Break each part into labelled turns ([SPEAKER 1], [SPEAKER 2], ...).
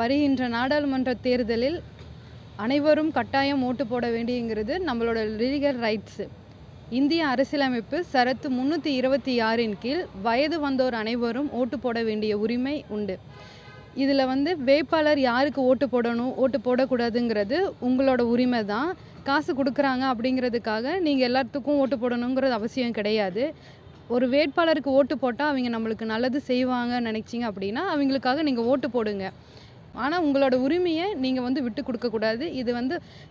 [SPEAKER 1] வருகின்ற நாடாளுமன்ற தேர்தலில் அனைவரும் கட்டாயம் ஓட்டு போட வேண்டியங்கிறது நம்மளோட லீகல் ரைட்ஸு. இந்திய அரசியலமைப்பு சரத்து 326 கீழ் வயது வந்தோர் அனைவரும் ஓட்டு போட வேண்டிய உரிமை உண்டு. இதில் வேட்பாளர் யாருக்கு ஓட்டு போடணும், ஓட்டு போடக்கூடாதுங்கிறது உங்களோட உரிமை தான். காசு கொடுக்குறாங்க அப்படிங்கிறதுக்காக நீங்கள் எல்லாத்துக்கும் ஓட்டு போடணுங்கிறது அவசியம் கிடையாது. ஒரு வேட்பாளருக்கு ஓட்டு போட்டால் அவங்க நம்மளுக்கு நல்லது செய்வாங்கன்னு நினச்சிங்க அப்படின்னா அவங்களுக்காக நீங்கள் ஓட்டு போடுங்க. ஆனால் உங்களோட உரிமையை நீங்கள் விட்டு கொடுக்கக்கூடாது. இது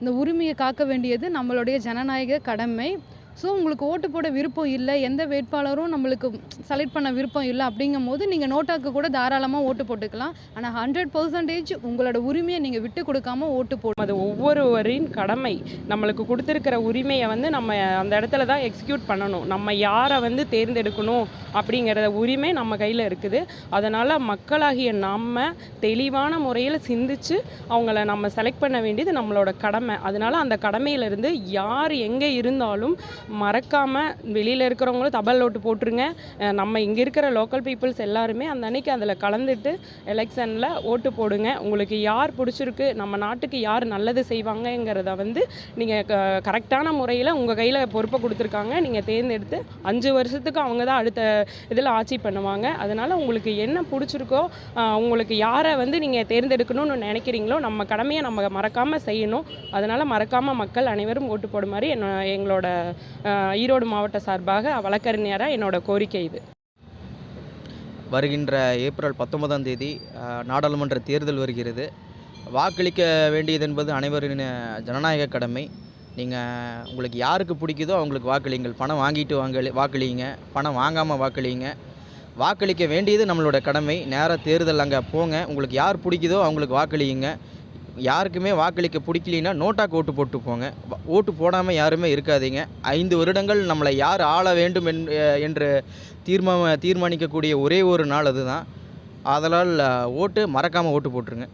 [SPEAKER 1] இந்த உரிமையை காக்க வேண்டியது நம்மளுடைய ஜனநாயக கடமை. ஸோ உங்களுக்கு ஓட்டு போட விருப்பம் இல்லை, எந்த வேட்பாளரும் நம்மளுக்கு செலக்ட் பண்ண விருப்பம் இல்லை அப்படிங்கும் போது நீங்கள் நோட்டாக்கு கூட தாராளமாக ஓட்டு போட்டுக்கலாம். ஆனால் 100% உங்களோட உரிமையை நீங்கள் விட்டு கொடுக்காம ஓட்டு போடணும்.
[SPEAKER 2] அது ஒவ்வொருவரின் கடமை. நம்மளுக்கு கொடுத்துருக்கிற உரிமையை நம்ம அந்த இடத்துல தான் எக்ஸிக்யூட் பண்ணணும். நம்ம யாரை தேர்ந்தெடுக்கணும் அப்படிங்கிற உரிமை நம்ம கையில் இருக்குது. அதனால் மக்களாகிய நம்ம தெளிவான முறையில் சிந்திச்சு அவங்கள நம்ம செலக்ட் பண்ண வேண்டியது நம்மளோட கடமை. அதனால் அந்த கடமையிலேருந்து யார் எங்கே இருந்தாலும் மறக்காமல் வெளியில் இருக்கிறவங்களும் தபால் ஓட்டு போட்டுருங்க. நம்ம இங்கே இருக்கிற லோக்கல் பீப்புள்ஸ் எல்லாருமே அந்த அன்னைக்கு அதில் கலந்துட்டு எலெக்ஷனில் ஓட்டு போடுங்க. உங்களுக்கு யார் பிடிச்சிருக்கு, நம்ம நாட்டுக்கு யார் நல்லது செய்வாங்கங்கிறத நீங்கள் கரெக்டான முறையில் உங்கள் கையில் பொறுப்பை கொடுத்துருக்காங்க. நீங்கள் தேர்ந்தெடுத்து 5 வருஷத்துக்கு அவங்க தான் அடுத்த இதில் ஆட்சி பண்ணுவாங்க. அதனால் உங்களுக்கு என்ன பிடிச்சிருக்கோ, உங்களுக்கு யாரை நீங்கள் தேர்ந்தெடுக்கணும்னு நினைக்கிறீங்களோ நம்ம கடமையை நம்ம மறக்காமல் செய்யணும். அதனால் மறக்காமல் மக்கள் அனைவரும் ஓட்டு போடுமாறு எங்களோட ஈரோடு மாவட்ட சார்பாக வழக்கறிஞராக என்னோட கோரிக்கை இது.
[SPEAKER 3] வருகின்ற ஏப்ரல் 19ஆம் தேதி நாடாளுமன்ற தேர்தல் வருகிறது. வாக்களிக்க வேண்டியது என்பது அனைவரின் ஜனநாயக கடமை. நீங்கள் உங்களுக்கு யாருக்கு பிடிக்குதோ அவங்களுக்கு வாக்களிங்கள். பணம் வாங்கிட்டு வாக்களிங்க, பணம் வாங்காமல் வாக்களிங்க. வாக்களிக்க வேண்டியது நம்மளோட கடமை. நேராக தேர்தல் அங்கே போங்க, உங்களுக்கு யார் பிடிக்குதோ அவங்களுக்கு வாக்களியுங்க. யாருக்குமே வாக்களிக்க பிடிக்கலின்னா நோட்டாக்கு ஓட்டு போட்டு போங்க. ஓட்டு போடாமல் யாருமே இருக்காதீங்க. 5 வருடங்கள் நம்மளை யார் ஆள வேண்டும் என்று தீர்மானிக்கக்கூடிய ஒரே ஒரு நாள் அதுதான். அதனால் மறக்காமல் ஓட்டு போட்டுருங்க.